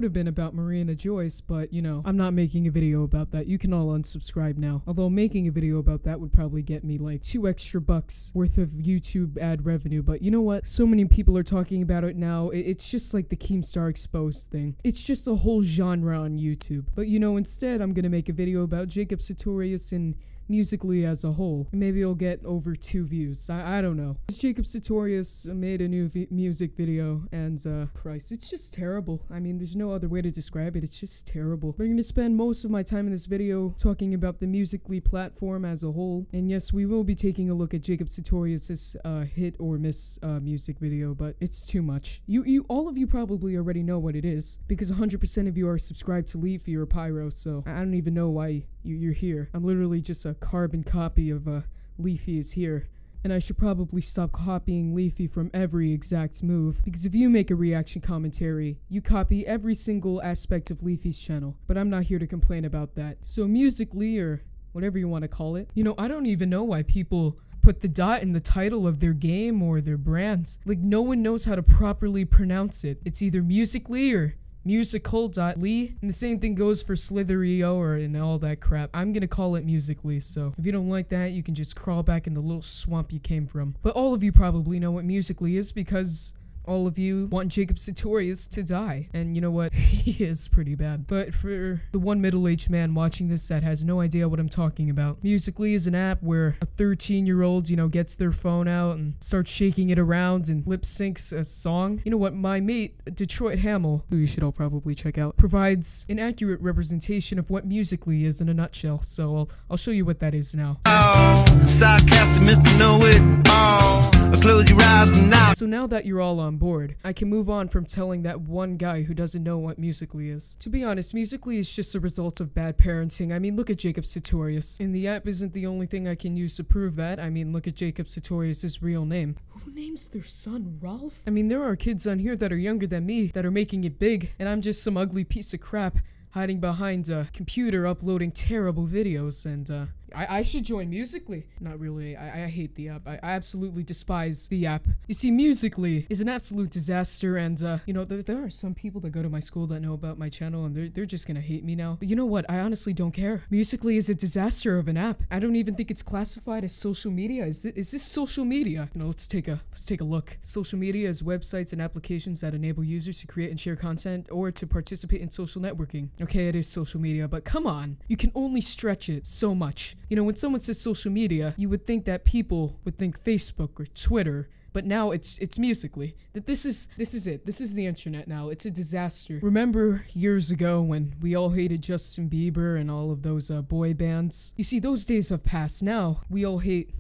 could have been about Marina Joyce, but you know, I'm not making a video about that. You can all unsubscribe now. Although making a video about that would probably get me like $2 extra worth of YouTube ad revenue. But you know what? So many people are talking about it now. It's just like the Keemstar Exposed thing. It's just a whole genre on YouTube. But you know, instead I'm gonna make a video about Jacob Sartorius and Musical.ly as a whole. Maybe it'll get over 2 views. I don't know. Jacob Sartorius made a new music video, and Christ, it's just terrible. I mean, there's no other way to describe it. It's just terrible. But I'm gonna spend most of my time in this video talking about the Musical.ly platform as a whole. And yes, we will be taking a look at Jacob Sartorius's hit or miss music video, but it's too much. All of you probably already know what it is, because 100% of you are subscribed to Leafy or Pyro, so I don't even know why you're here. I'm literally just a carbon copy of Leafy is here. And I should probably stop copying Leafy from every exact move, because if you make a reaction commentary, you copy every single aspect of Leafy's channel. But I'm not here to complain about that. So Musical.ly, or whatever you want to call it, you know, I don't even know why people put the dot in the title of their game or their brands. Like, no one knows how to properly pronounce it. It's either Musical.ly or Musical.ly, and the same thing goes for Slither.io and all that crap. I'm gonna call it Musical.ly, so if you don't like that, you can just crawl back in the little swamp you came from. But all of you probably know what Musical.ly is, because all of you want Jacob Sartorius to die. And you know what? He is pretty bad. But for the one middle-aged man watching this that has no idea what I'm talking about, Musical.ly is an app where a 13-year-old, you know, gets their phone out and starts shaking it around and lip syncs a song. You know what? My mate, Detroit Hamill, who you should all probably check out, provides an accurate representation of what Musical.ly is in a nutshell. So I'll show you what that is now. Close your eyes now. So now that you're all on board, I can move on from telling that one guy who doesn't know what Musical.ly is. To be honest, Musical.ly is just a result of bad parenting. I mean, look at Jacob Sartorius. And the app isn't the only thing I can use to prove that. I mean, look at Jacob Sartorius' real name. Who names their son Ralph? I mean, there are kids on here that are younger than me that are making it big, and I'm just some ugly piece of crap hiding behind a computer uploading terrible videos. And I should join Musical.ly. Not really. I hate the app. I absolutely despise the app. You see, Musical.ly is an absolute disaster, and you know, there are some people that go to my school that know about my channel, and they're just gonna hate me now. But you know what? I honestly don't care. Musical.ly is a disaster of an app. I don't even think it's classified as social media. Is this social media? You know, let's take a look. Social media is websites and applications that enable users to create and share content or to participate in social networking. Okay, it is social media, but come on. You can only stretch it so much. You know, when someone says social media, you would think that people would think Facebook or Twitter, but now it's Musical.ly. That this is it. This is the internet now. It's a disaster. Remember years ago when we all hated Justin Bieber and all of those boy bands? You see, those days have passed. Now we all hate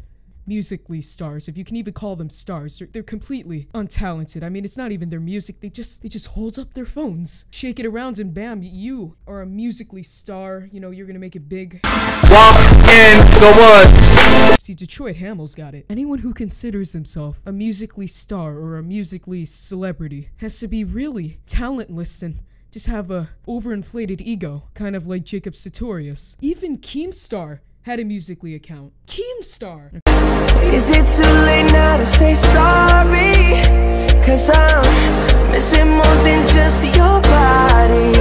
Musical.ly stars, if you can even call them stars. They're completely untalented. I mean, it's not even their music. They just hold up their phones, shake it around, and bam, you are a Musical.ly star. You know, you're gonna make it big. Walk in the woods. See, Detroit Hamill's got it. Anyone who considers himself a Musical.ly star or a Musical.ly celebrity has to be really talentless and just have a overinflated ego, kind of like Jacob Sartorius. Even Keemstar had a Musical.ly account. Keemstar! Is it too late now to say sorry? 'Cause I'm missing more than just your body.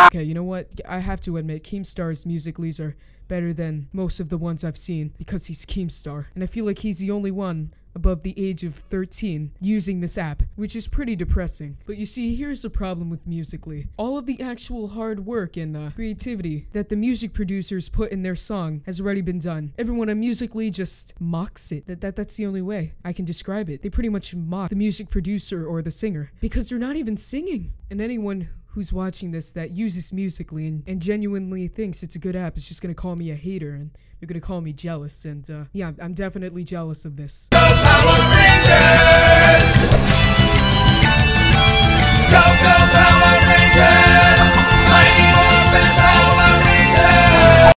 Okay, you know what? I have to admit, Keemstar's Musical.lys are better than most of the ones I've seen, because he's Keemstar. And I feel like he's the only one above the age of 13 using this app, which is pretty depressing. But you see, here's the problem with Musical.ly. All of the actual hard work and creativity that the music producers put in their song has already been done. Everyone on Musical.ly just mocks it. That's the only way I can describe it. They pretty much mock the music producer or the singer, because they're not even singing. And anyone who's watching this that uses Musical.ly and genuinely thinks it's a good app is just gonna call me a hater, and they're gonna call me jealous, and yeah, I'm definitely jealous of this. Go Power Rangers! Go Power Rangers! Mighty Morphin Power Rangers!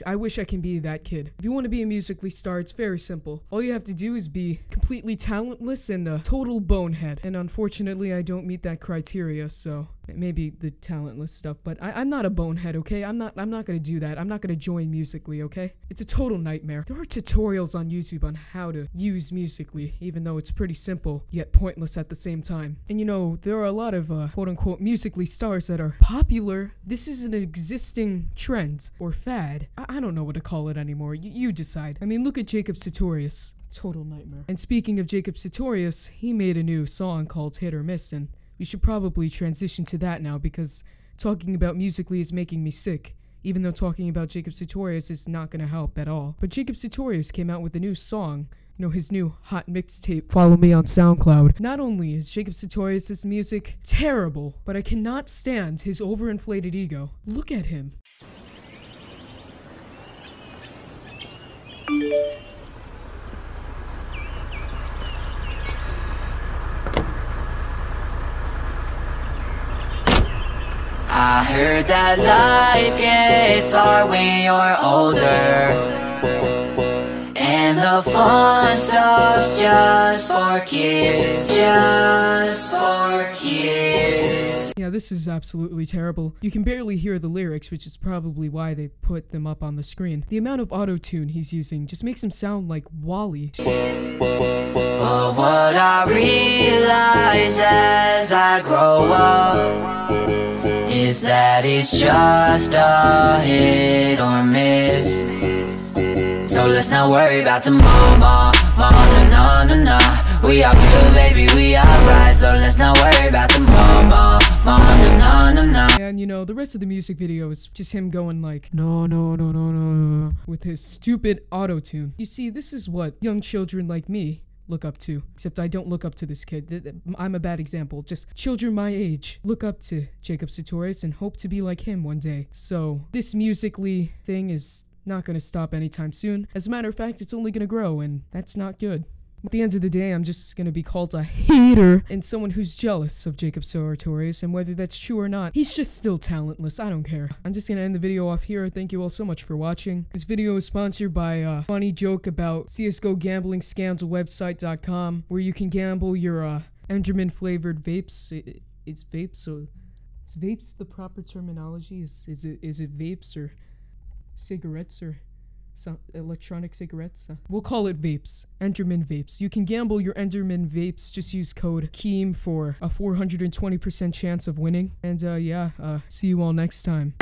I wish I can be that kid. If you want to be a Musical.ly star, it's very simple. All you have to do is be completely talentless and a total bonehead. And unfortunately, I don't meet that criteria, so maybe the talentless stuff, but I'm not a bonehead, okay? I'm not gonna do that. I'm not gonna join Musical.ly, okay? It's a total nightmare. There are tutorials on YouTube on how to use Musical.ly, even though it's pretty simple, yet pointless at the same time. And you know, there are a lot of quote-unquote Musical.ly stars that are popular. This is an existing trend, or fad. I don't know what to call it anymore. You decide. I mean, look at Jacob Sartorius. Total nightmare. And speaking of Jacob Sartorius, he made a new song called Hit or Miss, and we should probably transition to that now, because talking about Musical.ly is making me sick, even though talking about Jacob Sartorius is not gonna help at all. But Jacob Sartorius came out with a new song, you know, his new hot mixtape, Follow Me on SoundCloud. Not only is Jacob Sartorius' music terrible, but I cannot stand his overinflated ego. Look at him. I heard that life gets hard when you're older, and the fun stuff's just for kids, just for kids. Yeah, this is absolutely terrible. You can barely hear the lyrics, which is probably why they put them up on the screen. The amount of auto-tune he's using just makes him sound like Wally. But what I realize as I grow up is that it's just a hit or miss. So let's not worry about tomorrow, nah. We are good, baby, we are right. So let's not worry about tomorrow, nah. And you know, the rest of the music video is just him going like, no, with his stupid auto-tune. You see, this is what young children like me look up to. Except I don't look up to this kid. I'm a bad example. Just children my age look up to Jacob Sartorius and hope to be like him one day. So this Musical.ly thing is not gonna stop anytime soon. As a matter of fact, it's only gonna grow, and that's not good. At the end of the day, I'm just gonna be called a hater and someone who's jealous of Jacob Sartorius, and whether that's true or not, he's just still talentless. I don't care. I'm just gonna end the video off here. Thank you all so much for watching. This video is sponsored by a funny joke about CSGO gambling scandal website.com, where you can gamble your Enderman flavored vapes. It's vapes, so is vapes the proper terminology? Is it vapes or cigarettes or some electronic cigarettes? We'll call it vapes. Enderman vapes. You can gamble your Enderman vapes. Just use code KEEM for a 420% chance of winning. And yeah, see you all next time.